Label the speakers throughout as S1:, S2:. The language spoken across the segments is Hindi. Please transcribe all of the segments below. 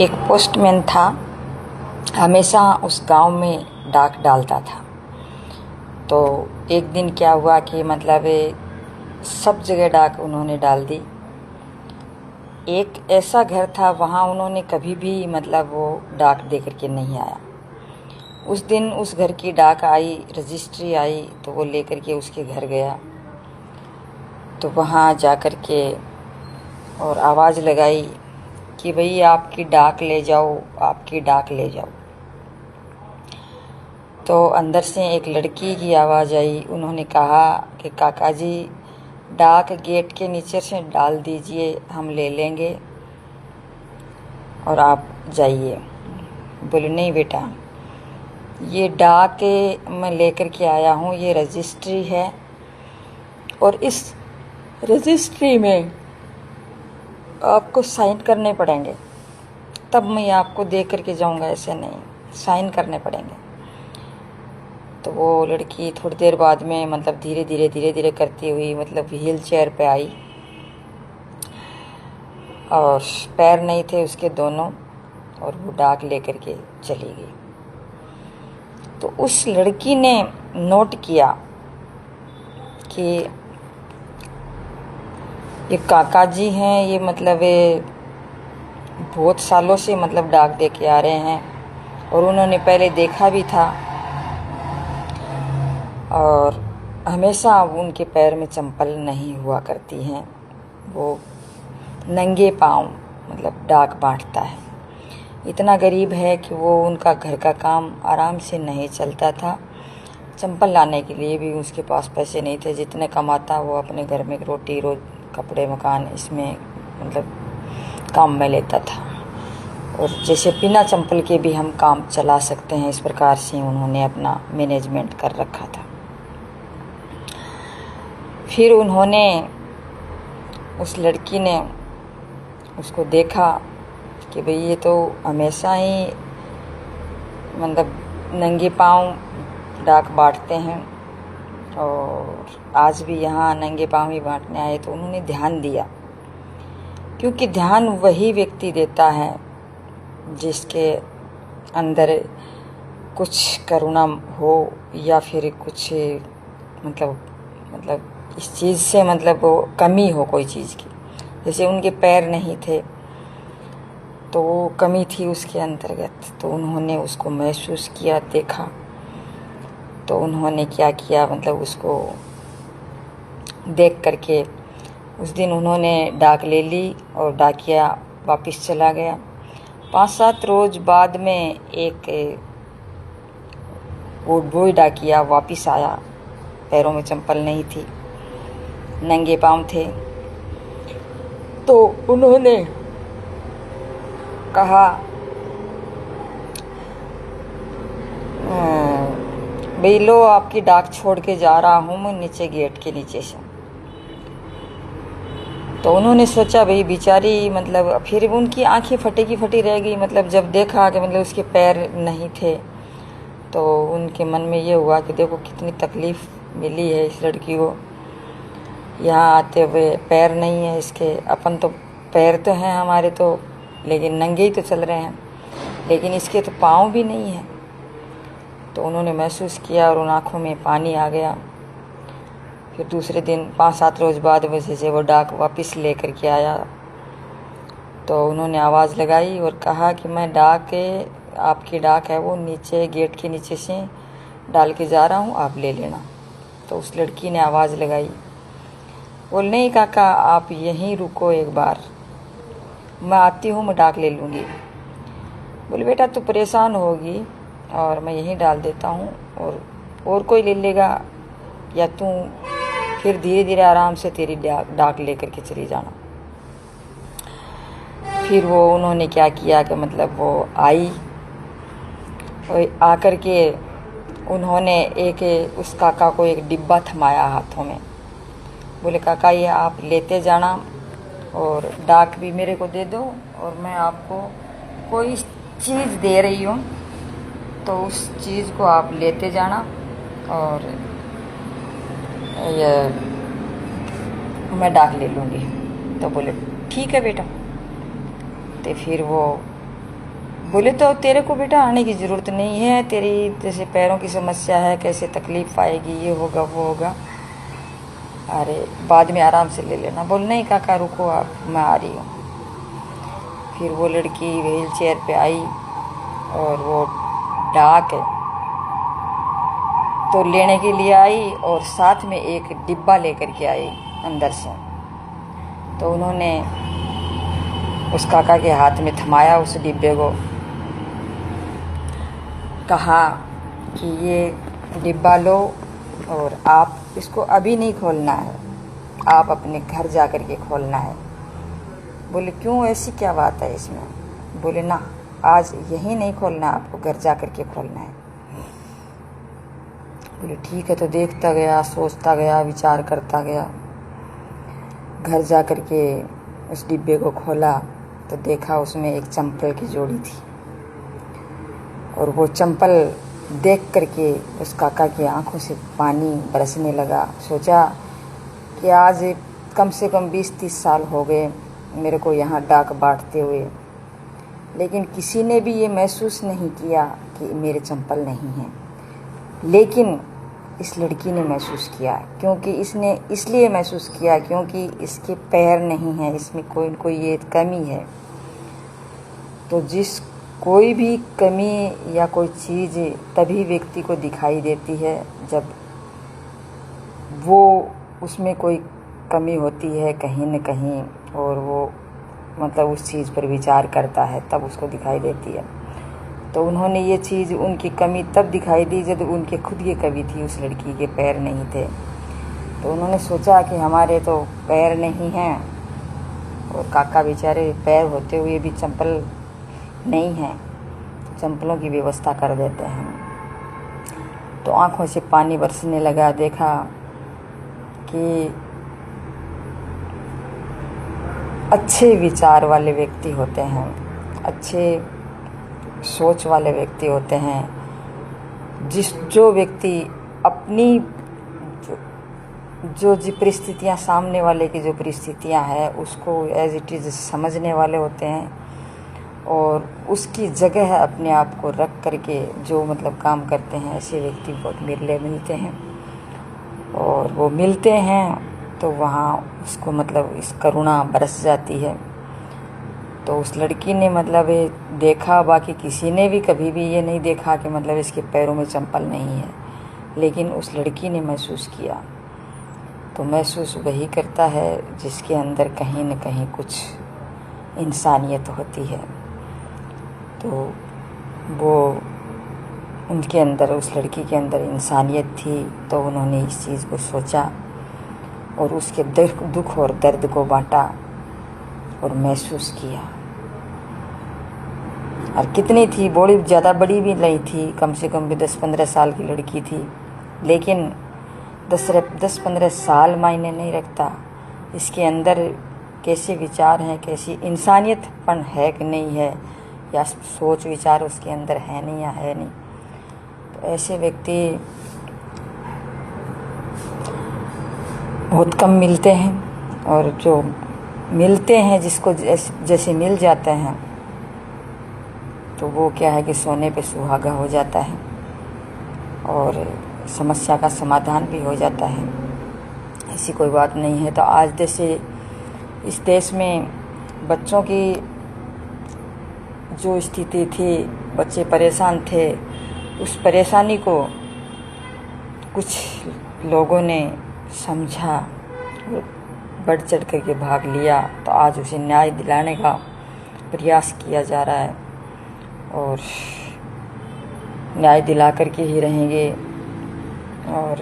S1: एक पोस्टमैन था, हमेशा उस गांव में डाक डालता था। तो एक दिन क्या हुआ कि मतलब सब जगह डाक उन्होंने डाल दी। एक ऐसा घर था, वहाँ उन्होंने कभी भी मतलब वो डाक दे करके नहीं आया। उस दिन उस घर की डाक आई, रजिस्ट्री आई, तो वो लेकर के उसके घर गया। तो वहाँ जा कर के और आवाज़ लगाई कि भई आपकी डाक ले जाओ, आपकी डाक ले जाओ। तो अंदर से एक लड़की की आवाज़ आई। उन्होंने कहा कि काका जी, डाक गेट के नीचे से डाल दीजिए, हम ले लेंगे और आप जाइए। बोले नहीं बेटा, ये डाक मैं लेकर के आया हूँ, ये रजिस्ट्री है और इस रजिस्ट्री में आपको साइन करने पड़ेंगे, तब मैं आपको दे करके जाऊँगा, ऐसे नहीं, साइन करने पड़ेंगे। तो वो लड़की थोड़ी देर बाद में मतलब धीरे धीरे करती हुई मतलब व्हील चेयर पे आई और पैर नहीं थे उसके दोनों, और वो डाक लेकर के चली गई। तो उस लड़की ने नोट किया कि ये काका जी हैं, ये मतलब बहुत सालों से मतलब डाक दे के आ रहे हैं और उन्होंने पहले देखा भी था, और हमेशा उनके पैर में चंपल नहीं हुआ करती हैं, वो नंगे पाँव मतलब डाक बांटता है। इतना गरीब है कि वो उनका घर का काम आराम से नहीं चलता था, चंपल लाने के लिए भी उसके पास पैसे नहीं थे। जितने कमाता वो अपने घर में रोटी रोज कपड़े मकान इसमें मतलब काम में लेता था, और जैसे बिना चंपल के भी हम काम चला सकते हैं, इस प्रकार से उन्होंने अपना मैनेजमेंट कर रखा था। फिर उन्होंने, उस लड़की ने उसको देखा कि भाई ये तो हमेशा ही मतलब नंगे पाँव डाक बांटते हैं और आज भी यहाँ नंगे पाँव ही बांटने आए। तो उन्होंने ध्यान दिया, क्योंकि ध्यान वही व्यक्ति देता है जिसके अंदर कुछ करुणा हो या फिर कुछ मतलब इस चीज़ से मतलब वो कमी हो कोई चीज़ की। जैसे उनके पैर नहीं थे तो वो कमी थी उसके अंतर्गत, तो उन्होंने उसको महसूस किया, देखा। तो उन्होंने क्या किया, मतलब उसको देख करके उस दिन उन्होंने डाक ले ली और डाकिया वापस चला गया। 5-7 रोज बाद में एक वो डाकिया वापस आया, पैरों में चंपल नहीं थी, नंगे पाँव थे। तो उन्होंने कहा भाई लो, आपकी डाक छोड़ के जा रहा हूँ मैं नीचे गेट के नीचे से। तो उन्होंने सोचा भाई बेचारी मतलब, फिर उनकी आंखें फटी रह गई। मतलब जब देखा कि मतलब उसके पैर नहीं थे तो उनके मन में ये हुआ कि देखो कितनी तकलीफ़ मिली है इस लड़की को, यहाँ आते हुए पैर नहीं है इसके। अपन तो पैर तो हैं हमारे तो, लेकिन नंगे ही तो चल रहे हैं, लेकिन इसके तो पाँव भी नहीं है। तो उन्होंने महसूस किया और उन आँखों में पानी आ गया। फिर दूसरे दिन 5-7 रोज बाद वैसे से वो डाक वापस ले कर के आया। तो उन्होंने आवाज़ लगाई और कहा कि मैं डाक, आपकी डाक है वो नीचे गेट के नीचे से डाल के जा रहा हूँ, आप ले लेना। तो उस लड़की ने आवाज़ लगाई, बोल नहीं काका, आप यहीं रुको एक बार, मैं आती हूँ, मैं डाक ले लूँगी। बोले बेटा तू परेशान होगी और मैं यहीं डाल देता हूँ, और कोई ले लेगा, या तू फिर धीरे धीरे आराम से तेरी डाक लेकर के चली जाना। फिर वो उन्होंने क्या किया कि मतलब वो आई और आकर के उन्होंने एक उस काका को एक डिब्बा थमाया हाथों में। बोले काका ये आप लेते जाना और डाक भी मेरे को दे दो, और मैं आपको कोई चीज़ दे रही हूँ तो उस चीज़ को आप लेते जाना, और ये मैं डाक ले लूँगी। तो बोले ठीक है बेटा। तो फिर वो बोले तो तेरे को बेटा आने की ज़रूरत नहीं है, तेरी जैसे पैरों की समस्या है, कैसे तकलीफ़ आएगी, ये होगा वो होगा, अरे बाद में आराम से ले लेना। बोल नहीं काका रुको आप, मैं आ रही हूँ। फिर वो लड़की व्हील चेयर पे आई और वो डाक तो लेने के लिए आई और साथ में एक डिब्बा लेकर के आई अंदर से। तो उन्होंने उस काका के हाथ में थमाया उस डिब्बे को, कहा कि ये डिब्बा लो और आप इसको अभी नहीं खोलना है, आप अपने घर जा कर के खोलना है। बोले क्यों, ऐसी क्या बात है इसमें? बोले ना, आज यहीं नहीं खोलना, आपको घर जा कर के खोलना है। बोले ठीक है। तो देखता गया, सोचता गया, विचार करता गया। घर जा कर के उस डिब्बे को खोला तो देखा उसमें एक चंपल की जोड़ी थी और वो चंपल देख करके उस काका की आंखों से पानी बरसने लगा। सोचा कि आज कम से कम 20-30 साल हो गए मेरे को यहाँ डाक बांटते हुए, लेकिन किसी ने भी ये महसूस नहीं किया कि मेरे चंपल नहीं हैं। लेकिन इस लड़की ने महसूस किया, क्योंकि इसने इसलिए महसूस किया क्योंकि इसके पैर नहीं हैं, इसमें कोई न कोई ये कमी है। तो कोई भी कमी या कोई चीज़ तभी व्यक्ति को दिखाई देती है जब वो उसमें कोई कमी होती है कहीं न कहीं, और वो मतलब उस चीज़ पर विचार करता है तब उसको दिखाई देती है। तो उन्होंने ये चीज़, उनकी कमी तब दिखाई दी जब उनके खुद की कमी थी, उस लड़की के पैर नहीं थे। तो उन्होंने सोचा कि हमारे तो पैर नहीं हैं और काका बेचारे पैर होते हुए भी चंपल नहीं है, चंपलों की व्यवस्था कर देते हैं। तो आंखों से पानी बरसने लगा। देखा कि अच्छे विचार वाले व्यक्ति होते हैं, अच्छे सोच वाले व्यक्ति होते हैं, जो व्यक्ति अपनी जो परिस्थितियाँ, सामने वाले की जो परिस्थितियाँ हैं उसको एज इट इज़ समझने वाले होते हैं और उसकी जगह अपने आप को रख करके जो मतलब काम करते हैं, ऐसे व्यक्ति बहुत मिलते हैं। और वो मिलते हैं तो वहाँ उसको मतलब इस करुणा बरस जाती है। तो उस लड़की ने मतलब देखा, बाकी किसी ने भी कभी भी ये नहीं देखा कि मतलब इसके पैरों में चंपल नहीं है, लेकिन उस लड़की ने महसूस किया। तो महसूस वही करता है जिसके अंदर कहीं न कहीं कुछ इंसानियत होती है। तो वो उनके अंदर, उस लड़की के अंदर इंसानियत थी, तो उन्होंने इस चीज़ को सोचा और उसके दुख और दर्द को बांटा और महसूस किया। और कितनी थी, बड़ी ज़्यादा बड़ी भी नहीं थी, कम से कम भी 10-15 साल की लड़की थी, लेकिन 10-15 साल मायने नहीं रखता, इसके अंदर कैसे विचार हैं, कैसी इंसानियतपन है कि नहीं है, या सोच विचार उसके अंदर है नहीं या है नहीं। तो ऐसे व्यक्ति बहुत कम मिलते हैं, और जो मिलते हैं, जिसको जैसे मिल जाते हैं तो वो क्या है कि सोने पे सुहागा हो जाता है और समस्या का समाधान भी हो जाता है। ऐसी कोई बात नहीं है। तो आज जैसे इस देश में बच्चों की जो स्थिति थी, बच्चे परेशान थे, उस परेशानी को कुछ लोगों ने समझा, बढ़ चढ़ करके भाग लिया। तो आज उसे न्याय दिलाने का प्रयास किया जा रहा है और न्याय दिला करके ही रहेंगे, और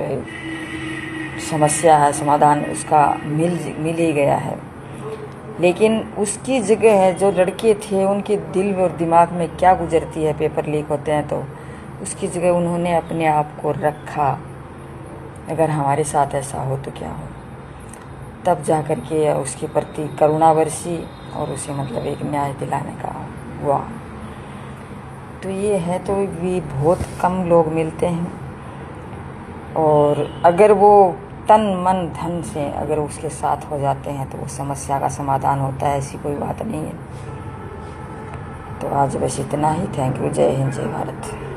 S1: समस्या है, समाधान उसका मिल ही गया है। लेकिन उसकी जगह है, जो लड़के थे उनके दिल और दिमाग में क्या गुजरती है, पेपर लीक होते हैं तो उसकी जगह उन्होंने अपने आप को रखा, अगर हमारे साथ ऐसा हो तो क्या हो। तब जा कर के उसके प्रति करुणा बरसी और उसे मतलब एक न्याय दिलाने का हुआ। तो ये है, तो भी बहुत कम लोग मिलते हैं, और अगर वो तन मन धन से अगर उसके साथ हो जाते हैं तो वो समस्या का समाधान होता है। ऐसी कोई बात नहीं है। तो आज बस इतना ही। Thank you. जय हिंद, जय भारत।